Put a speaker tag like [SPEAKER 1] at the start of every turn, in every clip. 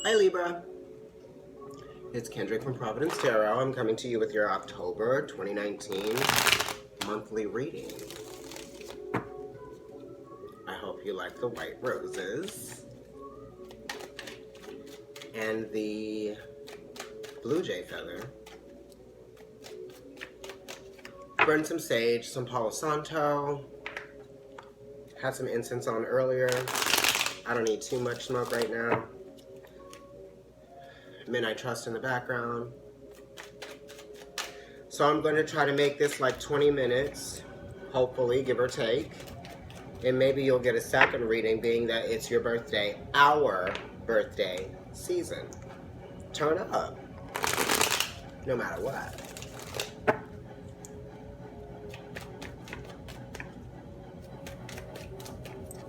[SPEAKER 1] Hi Libra, it's Kendrick from Providence Tarot. I'm coming to you with your October 2019 monthly reading. I hope you like the white roses and the blue jay feather. Burned some sage, some Palo Santo, had some incense on earlier. I don't need too much smoke right now. Midnight Trust in the background. So I'm going to try to make this like 20 minutes, hopefully, give or take. And maybe you'll get a second reading, being that it's your birthday, our birthday season. Turn up, no matter what.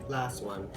[SPEAKER 1] Last one.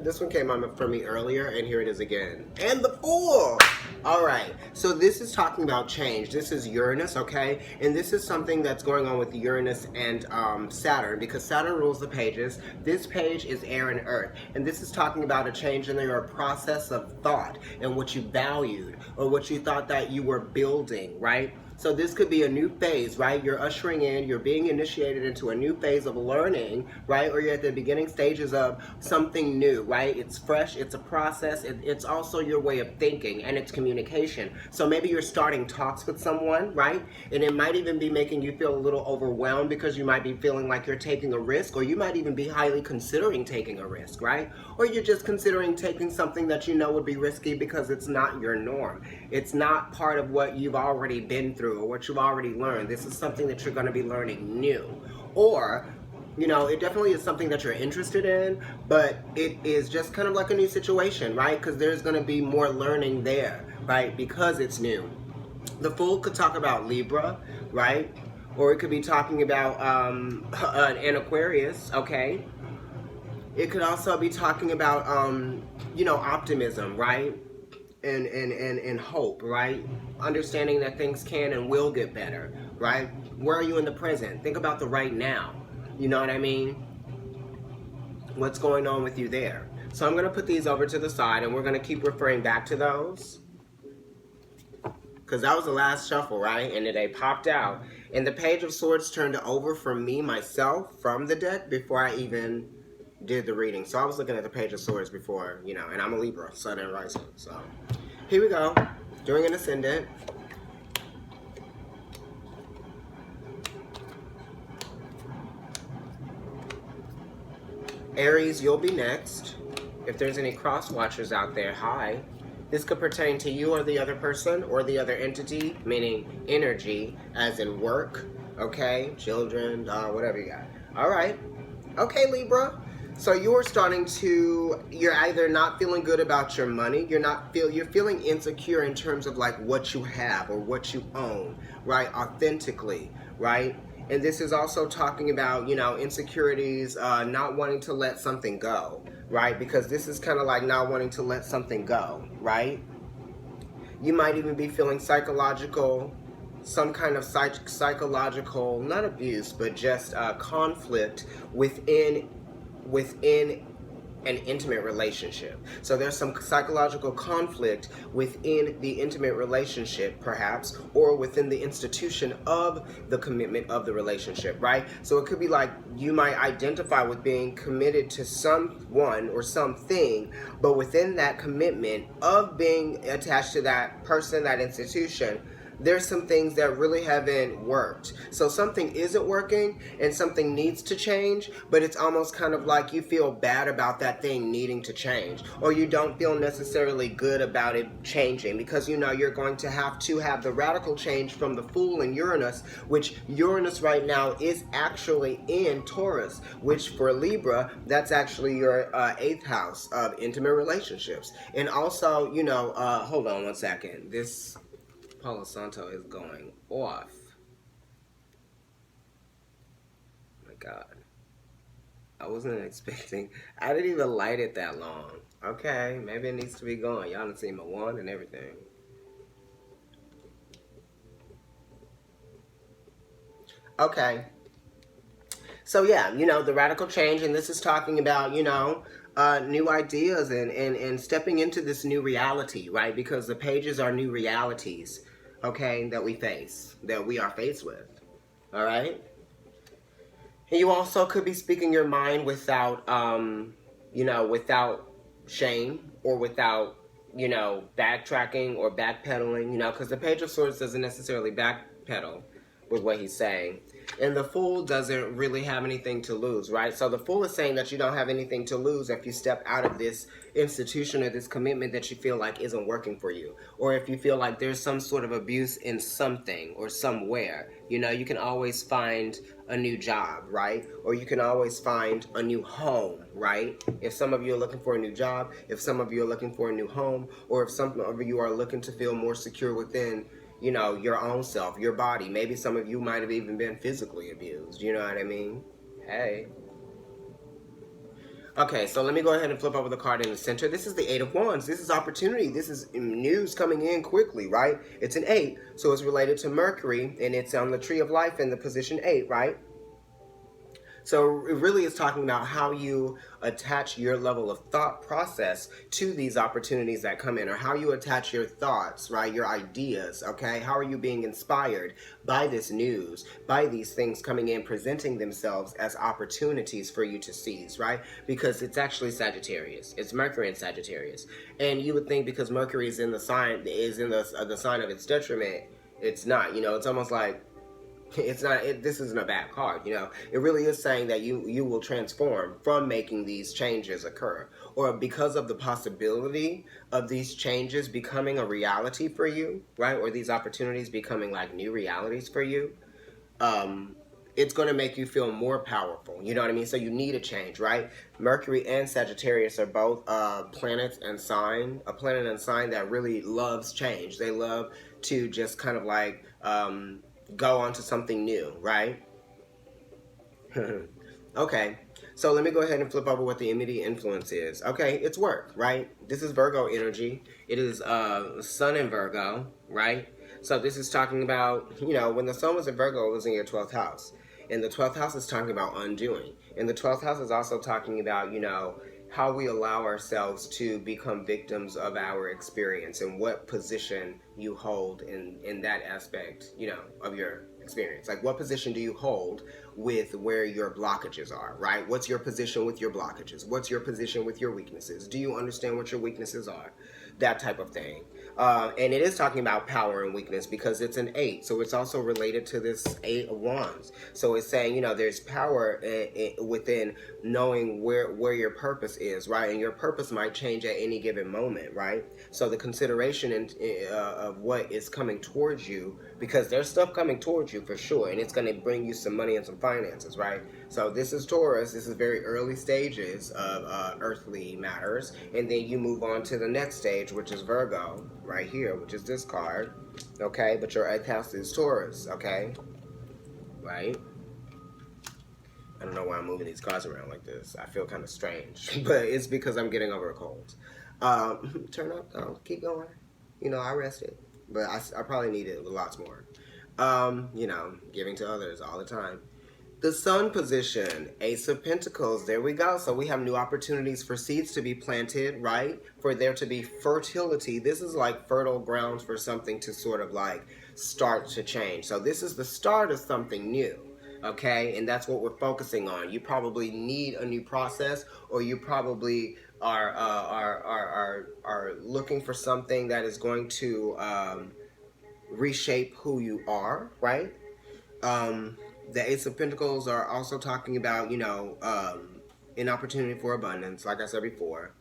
[SPEAKER 1] This one came on for me earlier, and here it is again. And the Fool! Alright, so this is talking about change. This is Uranus, okay? And this is something that's going on with Uranus and Saturn, because Saturn rules the pages. This page is air and earth. And this is talking about a change in your process of thought and what you valued or what you thought that you were building, right? So this could be a new phase, right? You're ushering in, you're being initiated into a new phase of learning, right? Or you're at the beginning stages of something new, right? It's fresh, it's a process, it's also your way of thinking, and it's communication. So maybe you're starting talks with someone, right? And it might even be making you feel a little overwhelmed because you might be feeling like you're taking a risk, or you might even be highly considering taking a risk, right? Or you're just considering taking something that you know would be risky because it's not your norm. It's not part of what you've already been through or what you've already learned. This is something that you're going to be learning new. Or, you know, it definitely is something that you're interested in, but it is just kind of like a new situation, right? Because there's going to be more learning there, right? Because it's new. The Fool could talk about Libra, right? Or it could be talking about an Aquarius, okay? It could also be talking about, you know, optimism, right? And hope, right? Understanding that things can and will get better, right? Where are you in the present? Think about the right now. You know what I mean? What's going on with you there? So I'm going to put these over to the side, and we're going to keep referring back to those. Because that was the last shuffle, right? And they popped out. And the Page of Swords turned over for me, myself, from the deck before I even did the reading. So I was looking at the Page of Swords before, you know, and I'm a Libra, Sun and Rising. So here we go. During an Ascendant. Aries, you'll be next. If there's any cross watchers out there, hi. This could pertain to you or the other person or the other entity, meaning energy, as in work, okay? Children, whatever you got. All right. Okay, Libra. So you're starting to, you're either not feeling good about your money, you're feeling insecure in terms of like what you have or what you own, right? Authentically, right? And this is also talking about, you know, insecurities, not wanting to let something go, right? Because this is kind of like not wanting to let something go, right? You might even be feeling psychological, some kind of psychological, not abuse, but just conflict within an intimate relationship. So there's some psychological conflict within the intimate relationship, perhaps, or within the institution of the commitment of the relationship, right? So it could be like you might identify with being committed to someone or something, but within that commitment of being attached to that person, that institution, there's some things that really haven't worked. So something isn't working and something needs to change, but it's almost kind of like you feel bad about that thing needing to change, or you don't feel necessarily good about it changing, because you know you're going to have the radical change from the Fool and Uranus, which Uranus right now is actually in Taurus, which for Libra, that's actually your 8th house of intimate relationships. And also, you know, hold on one second. This Palo Santo is going off. Oh my God. I wasn't expecting. I didn't even light it that long. Okay, maybe it needs to be going. Y'all done seen my wand and everything. Okay. So yeah, you know, the radical change, and this is talking about, you know, new ideas and stepping into this new reality, right? Because the pages are new realities, okay, that we are faced with, all right? And you also could be speaking your mind without, without shame or without, backtracking or backpedaling, because the Page of Swords doesn't necessarily backpedal with what he's saying. And the Fool doesn't really have anything to lose, right? So the Fool is saying that you don't have anything to lose if you step out of this institution or this commitment that you feel like isn't working for you. Or if you feel like there's some sort of abuse in something or somewhere. You can always find a new job, right? Or you can always find a new home, right? If some of you are looking for a new job, if some of you are looking for a new home, or if some of you are looking to feel more secure within your own self, your body. Maybe some of you might have even been physically abused. You know what I mean? Hey. Okay, so let me go ahead and flip over the card in the center. This is the Eight of Wands. This is opportunity. This is news coming in quickly, right? It's an 8, so it's related to Mercury, and it's on the Tree of Life in the position 8, right? So it really is talking about how you attach your level of thought process to these opportunities that come in, or how you attach your thoughts, right? Your ideas, okay? How are you being inspired by this news, by these things coming in, presenting themselves as opportunities for you to seize, right? Because it's actually Sagittarius. It's Mercury in Sagittarius. And you would think because Mercury is in the sign, the sign of its detriment, it's not, it's almost like, this isn't a bad card, It really is saying that you will transform from making these changes occur, or because of the possibility of these changes becoming a reality for you, right? Or these opportunities becoming like new realities for you. It's going to make you feel more powerful. You know what I mean? So you need a change, right? Mercury and Sagittarius are both planets and sign. A planet and sign that really loves change. They love to just kind of like go on to something new, right? Okay, so let me go ahead and flip over what the immediate influence is. Okay, it's work, right? This is Virgo energy. It is Sun in Virgo, right? So this is talking about, when the Sun was in Virgo, it was in your 12th house. And the 12th house is talking about undoing. And the 12th house is also talking about, how we allow ourselves to become victims of our experience and what position you hold in that aspect, of your experience. Like, what position do you hold with where your blockages are, right? What's your position with your blockages? What's your position with your weaknesses? Do you understand what your weaknesses are? That type of thing. And it is talking about power and weakness because it's an 8. So it's also related to this 8 of Wands. So it's saying, there's power within knowing where your purpose is, right? And your purpose might change at any given moment, right? So the consideration of what is coming towards you, because there's stuff coming towards you for sure, and it's going to bring you some money and some finances, right? So this is Taurus. This is very early stages of earthly matters, and then you move on to the next stage, which is Virgo, right here, which is this card, okay? But your 8th house is Taurus, okay? Right? I don't know why I'm moving these cards around like this. I feel kind of strange, but it's because I'm getting over a cold. Turn up, though. Keep going. I rested, but I probably needed lots more. Giving to others all the time. The Sun position, Ace of Pentacles, there we go. So we have new opportunities for seeds to be planted, right? For there to be fertility. This is like fertile grounds for something to sort of like start to change. So this is the start of something new, okay? And that's what we're focusing on. You probably need a new process, or you probably are looking for something that is going to reshape who you are, right? The Ace of Pentacles are also talking about, an opportunity for abundance, like I said before.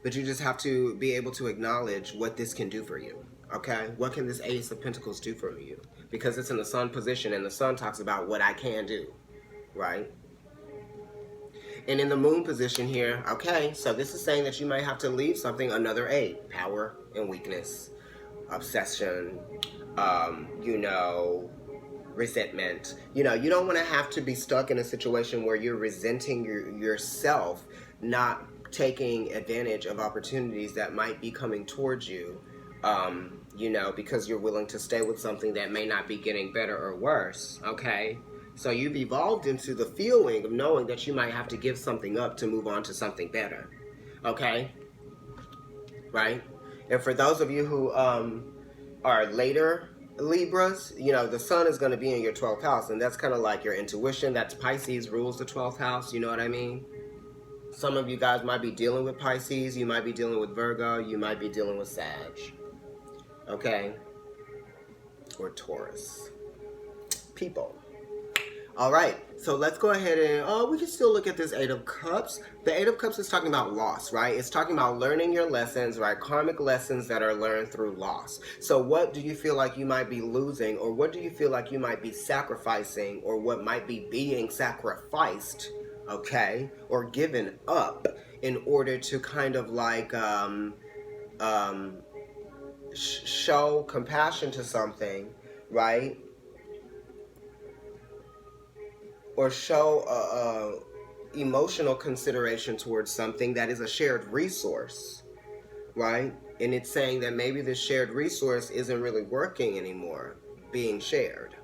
[SPEAKER 1] But you just have to be able to acknowledge what this can do for you, okay? What can this Ace of Pentacles do for you? Because it's in the Sun position, and the Sun talks about what I can do, right? And in the Moon position here, okay, so this is saying that you might have to leave something, another 8, power and weakness, obsession, resentment. You don't want to have to be stuck in a situation where you're resenting yourself, not taking advantage of opportunities that might be coming towards you, because you're willing to stay with something that may not be getting better or worse, okay? So you've evolved into the feeling of knowing that you might have to give something up to move on to something better, Okay? Right? And for those of you who are later Libras, you know, the sun is going to be in your 12th house, and that's kind of like your intuition. That's Pisces rules the 12th house, you know what I mean? Some of you guys might be dealing with Pisces, you might be dealing with Virgo, you might be dealing with Sag. Okay? Or Taurus. People. All right, so let's go ahead and, we can still look at this Eight of Cups. The Eight of Cups is talking about loss, right? It's talking about learning your lessons, right? Karmic lessons that are learned through loss. So what do you feel like you might be losing, or what do you feel like you might be sacrificing, or what might be being sacrificed, okay, or given up in order to kind of like show compassion to something, right? Or show emotional consideration towards something that is a shared resource, right? And it's saying that maybe this shared resource isn't really working anymore, being shared.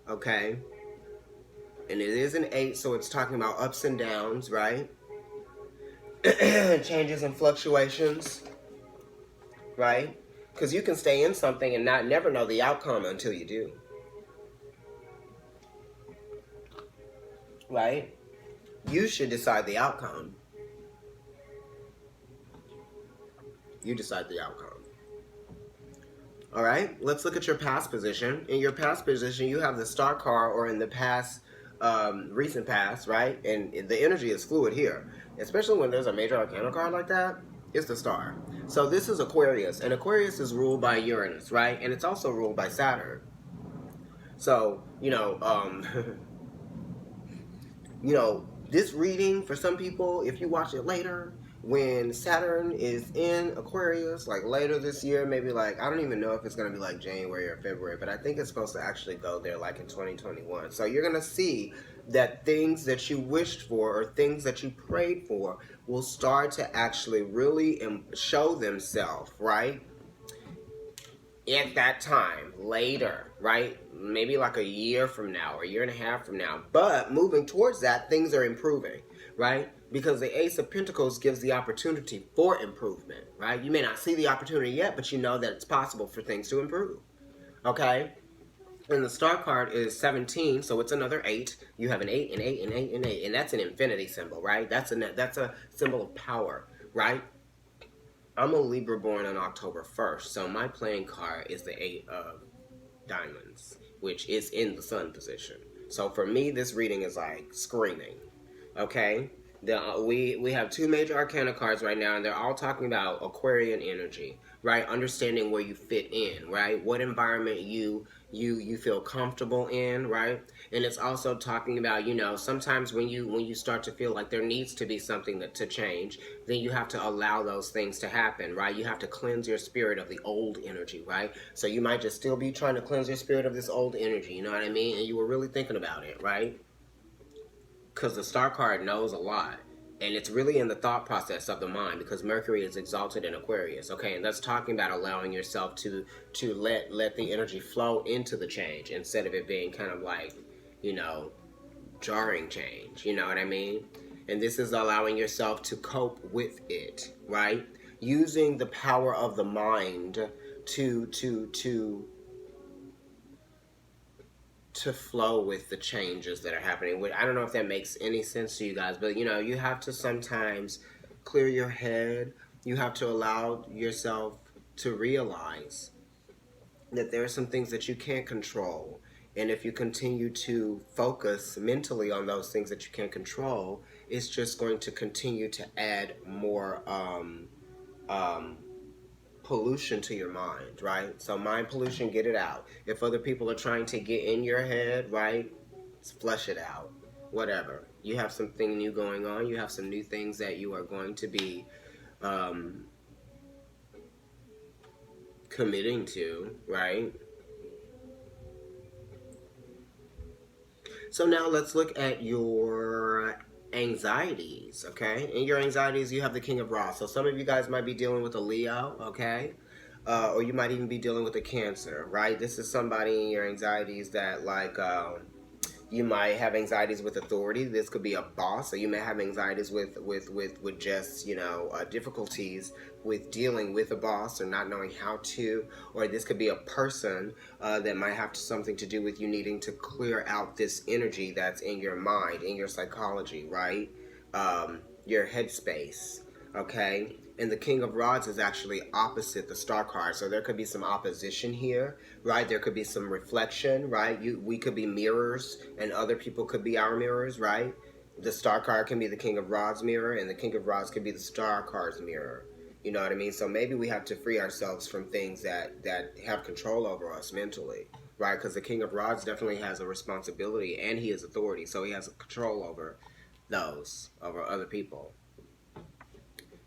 [SPEAKER 1] Okay? And it is an 8, so it's talking about ups and downs, right? Changes and fluctuations, right? Because you can stay in something and never know the outcome until you do. Right? You should decide the outcome. You decide the outcome. All right, let's look at your past position. In your past position, you have the Star card, or in the past, recent past, right? And the energy is fluid here, especially when there's a major arcana card like that. It's the Star. So this is Aquarius, and Aquarius is ruled by Uranus, right? And it's also ruled by Saturn. So, you know, you know, this reading, for some people, if you watch it later, when Saturn is in Aquarius, like later this year, maybe like, I don't even know if it's going to be like January or February, but I think it's supposed to actually go there like in 2021. So you're going to see that things that you wished for or things that you prayed for will start to actually really show themselves, right? At that time, later, right? Maybe like a year from now or a year and a half from now. But moving towards that, things are improving, right? Because the Ace of Pentacles gives the opportunity for improvement, right? You may not see the opportunity yet, but you know that it's possible for things to improve, okay? And the Star card is 17, so it's another 8. You have an 8, an 8, an 8, an 8, and that's an infinity symbol, right? That's a symbol of power, right? I'm a Libra born on October 1st, so my playing card is the 8 of Diamonds, which is in the Sun position. So for me, this reading is like screaming, okay? We have 2 major arcana cards right now, and they're all talking about Aquarian energy, right? Understanding where you fit in, right? What environment you feel comfortable in, right? And it's also talking about, you know, sometimes when you start to feel like there needs to be something to change, then you have to allow those things to happen, right? You have to cleanse your spirit of the old energy, right? So you might just still be trying to cleanse your spirit of this old energy, you know what I mean? And you were really thinking about it, right? Because the Star card knows a lot. And it's really in the thought process of the mind, because Mercury is exalted in Aquarius, okay? And that's talking about allowing yourself to let the energy flow into the change instead of it being kind of like, you know, jarring change, you know what I mean? And this is allowing yourself to cope with it, right? Using the power of the mind to flow with the changes that are happening. I don't know if that makes any sense to you guys, but you know, you have to sometimes clear your head. You have to allow yourself to realize that there are some things that you can't control. And if you continue to focus mentally on those things that you can't control, it's just going to continue to add more pollution to your mind, right? So mind pollution, get it out. If other people are trying to get in your head, right, flush it out. Whatever. You have something new going on. You have some new things that you are going to be committing to, right? So now let's look at your anxieties, okay? In your anxieties, you have the King of Raw. So some of you guys might be dealing with a Leo, okay? Or you might even be dealing with a Cancer, right? This is somebody in your anxieties that, like, You might have anxieties with authority. This could be a boss, or you may have anxieties with just, you know, difficulties with dealing with a boss or not knowing how to. Or this could be a person that might have something to do with you needing to clear out this energy that's in your mind, in your psychology, right? Your headspace, okay? And the King of Rods is actually opposite the Star card, so there could be some opposition here, right? There could be some reflection, right? We could be mirrors, and other people could be our mirrors, right? The Star card can be the King of Rods mirror, and the King of Rods could be the Star card's mirror. You know what I mean? So maybe we have to free ourselves from things that have control over us mentally, right? Because the King of Rods definitely has a responsibility, and he is authority, so he has a control over those, over other people,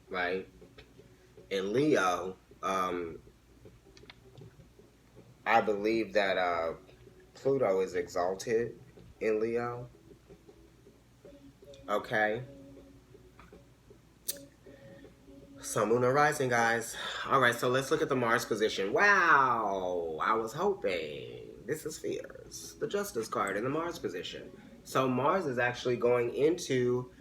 [SPEAKER 1] right? In Leo, I believe that Pluto is exalted in Leo. Okay. Sun, Moon, and Rising, guys. All right, so let's look at the Mars position. Wow, I was hoping. This is fierce. The Justice card in the Mars position. So Mars is actually going into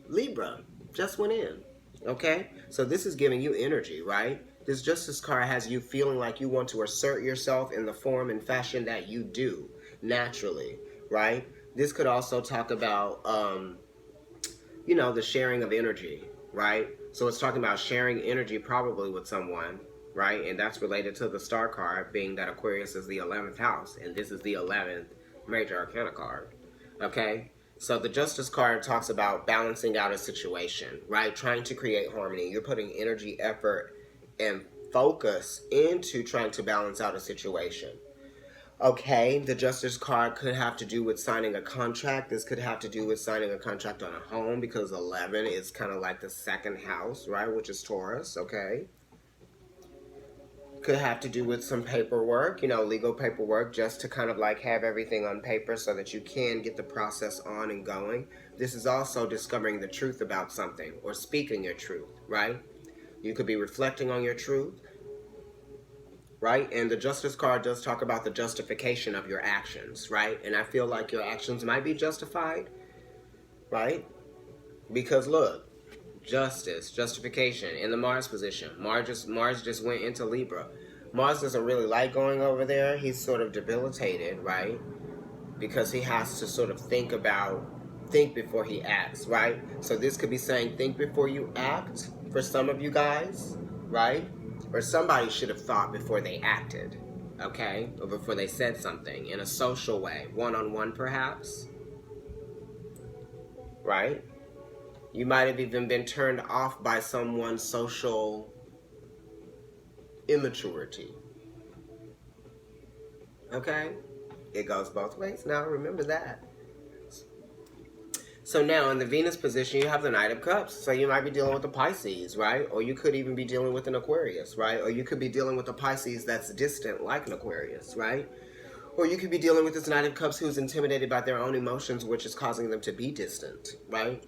[SPEAKER 1] Libra. Just went in. Okay? So this is giving you energy, right? This Justice card has you feeling like you want to assert yourself in the form and fashion that you do naturally, right? This could also talk about, you know, the sharing of energy, right? So it's talking about sharing energy probably with someone, right? And that's related to the Star card, being that Aquarius is the 11th house, and this is the 11th major arcana card, okay? So the Justice card talks about balancing out a situation, right? Trying to create harmony. You're putting energy, effort, and focus into trying to balance out a situation. Okay, the Justice card could have to do with signing a contract. This could have to do with signing a contract on a home, because 11 is kind of like the second house, right? Which is Taurus, okay? Could have to do with some paperwork, you know, legal paperwork, just to kind of like have everything on paper so that you can get the process on and going. This is also discovering the truth about something, or speaking your truth, right? You could be reflecting on your truth, right? And the Justice card does talk about the justification of your actions, right? And I feel like your actions might be justified, right? Because look, justice, justification in the Mars position. Mars just went into Libra. Mars doesn't really like going over there. He's sort of debilitated, right? Because he has to sort of think before he acts, right? So this could be saying think before you act for some of you guys, right? Or somebody should have thought before they acted, okay? Or before they said something in a social way, one-on-one perhaps, right? You might have even been turned off by someone's social immaturity. Okay? It goes both ways. Now, remember that. So now, in the Venus position, you have the Knight of Cups. So you might be dealing with a Pisces, right? Or you could even be dealing with an Aquarius, right? Or you could be dealing with a Pisces that's distant, like an Aquarius, right? Or you could be dealing with this Knight of Cups who's intimidated by their own emotions, which is causing them to be distant, right?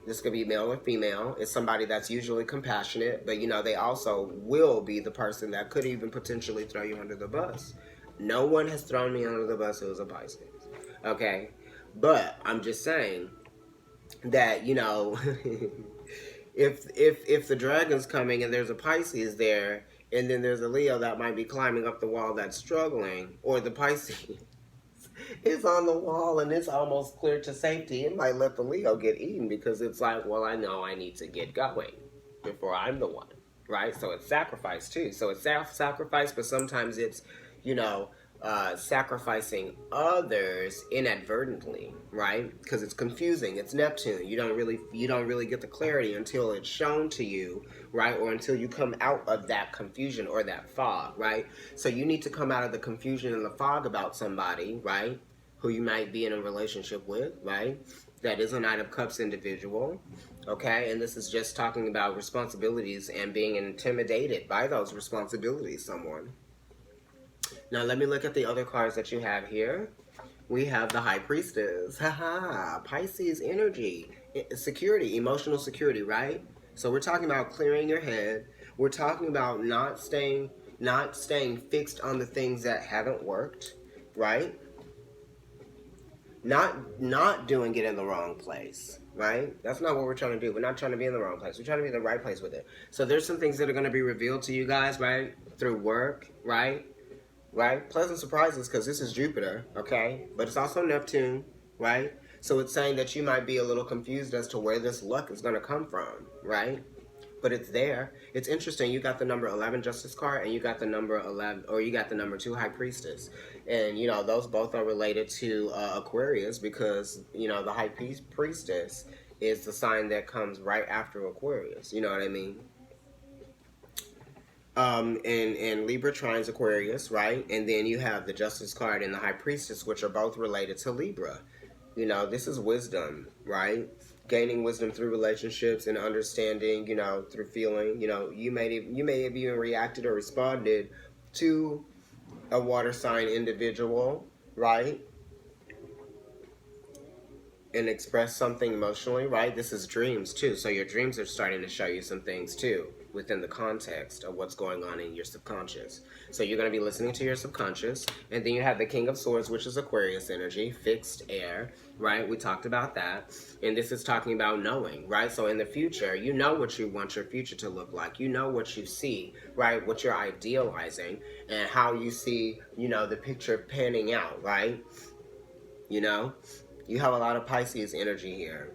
[SPEAKER 1] This could be male or female. It's somebody that's usually compassionate, but, you know, they also will be the person that could even potentially throw you under the bus. No one has thrown me under the bus who's a Pisces, okay? But I'm just saying that, you know, if the dragon's coming and there's a Pisces there, and then there's a Leo that might be climbing up the wall that's struggling, or the Pisces is on the wall and it's almost clear to safety, it might let the Leo get eaten, because it's like, well, I know I need to get going before I'm the one, right? So it's sacrifice too. So it's self-sacrifice, but sometimes it's, you know, sacrificing others inadvertently, right? Because it's confusing. It's Neptune. You don't really get the clarity until it's shown to you, right? Or until you come out of that confusion or that fog, right? So you need to come out of the confusion and the fog about somebody, right? Who you might be in a relationship with, right? That is a Knight of Cups individual, okay? And this is just talking about responsibilities and being intimidated by those responsibilities, someone. Now let me look at the other cards that you have here. We have the High Priestess. Haha, Pisces energy, security, emotional security, right? So we're talking about clearing your head. We're talking about not staying fixed on the things that haven't worked, right? Not doing it in the wrong place, right? That's not what we're trying to do. We're not trying to be in the wrong place. We're trying to be in the right place with it. So there's some things that are going to be revealed to you guys, right? Through work, right? Right? Pleasant surprises, because this is Jupiter, okay? But it's also Neptune, right? So it's saying that you might be a little confused as to where this luck is going to come from, right? But it's there. It's interesting. You got the number 11 Justice card, and you got the number 11, or you got the number 2 High Priestess. And, you know, those both are related to Aquarius, because, you know, the High Priestess is the sign that comes right after Aquarius. You know what I mean? And Libra trines Aquarius, right? And then you have the Justice card and the High Priestess, which are both related to Libra. You know, this is wisdom, right? Gaining wisdom through relationships and understanding, you know, through feeling. You know, you may have even reacted or responded to a water sign individual, right? And express something emotionally, right? This is dreams too. So your dreams are starting to show you some things too within the context of what's going on in your subconscious. So you're going to be listening to your subconscious. And then you have the King of Swords, which is Aquarius energy, fixed air, right? We talked about that. And this is talking about knowing, right? So in the future, you know what you want your future to look like. You know what you see, right? What you're idealizing and how you see, you know, the picture panning out, right? You know? You have a lot of Pisces energy here,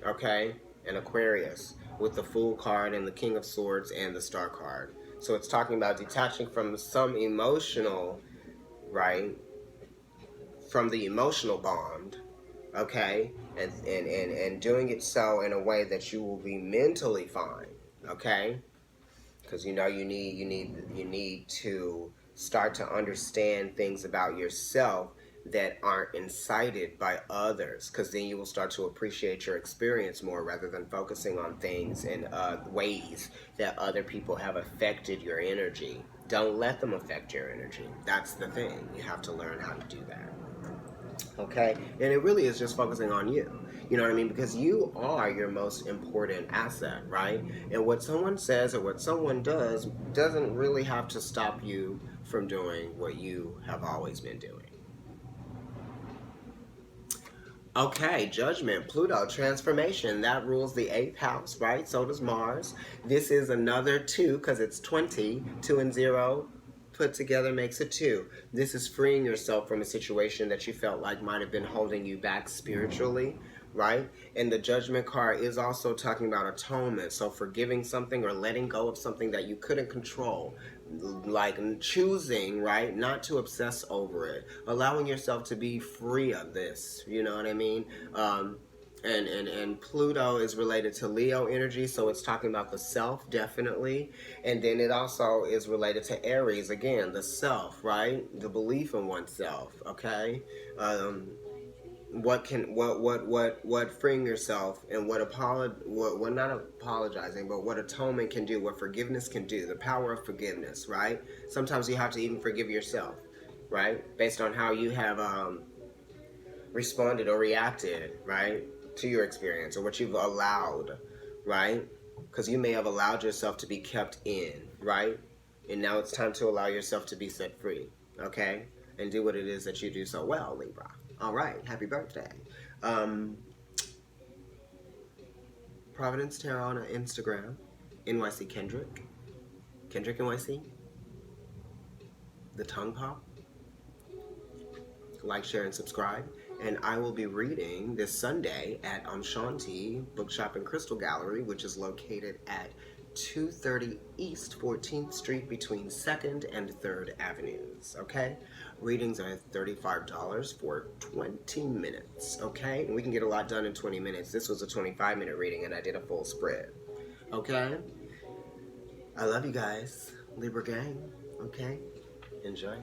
[SPEAKER 1] okay? And Aquarius with the Fool card and the King of Swords and the Star card. So it's talking about detaching from some emotional, right? From the emotional bond, okay? And doing it so in a way that you will be mentally fine, okay? Because you know you need to start to understand things about yourself that aren't incited by others, because then you will start to appreciate your experience more rather than focusing on things and ways that other people have affected your energy. Don't let them affect your energy. That's the thing. You have to learn how to do that. Okay? And it really is just focusing on you. You know what I mean? Because you are your most important asset, right? And what someone says or what someone does doesn't really have to stop you from doing what you have always been doing. Okay, Judgment, Pluto, transformation. That rules the 8th house, right? So does Mars. This is another 2 because it's 20. 2 and 0 put together makes a 2. This is freeing yourself from a situation that you felt like might have been holding you back spiritually, right? And the Judgment card is also talking about atonement. So forgiving something or letting go of something that you couldn't control. Like choosing, right, not to obsess over it, allowing yourself to be free of this, you know what I mean? And Pluto is related to Leo energy, so it's talking about the self, definitely. And then it also is related to Aries, again, the self, right? The belief in oneself, okay? What freeing yourself and what not apologizing, but what atonement can do, what forgiveness can do, the power of forgiveness, right? Sometimes you have to even forgive yourself, right? Based on how you have responded or reacted, right, to your experience or what you've allowed, right? Because you may have allowed yourself to be kept in, right? And now it's time to allow yourself to be set free, okay? And do what it is that you do so well, Libra. All right, happy birthday. Providence Tarot on Instagram, NYC Kendrick NYC, the Tongue Pop. Like, share, and subscribe. And I will be reading this Sunday at Shanti Bookshop and Crystal Gallery, which is located at 230 East 14th Street between 2nd and 3rd Avenues, okay? Readings are $35 for 20 minutes, okay? And we can get a lot done in 20 minutes. This was a 25-minute reading, and I did a full spread, okay? I love you guys. Libra gang, okay? Enjoy.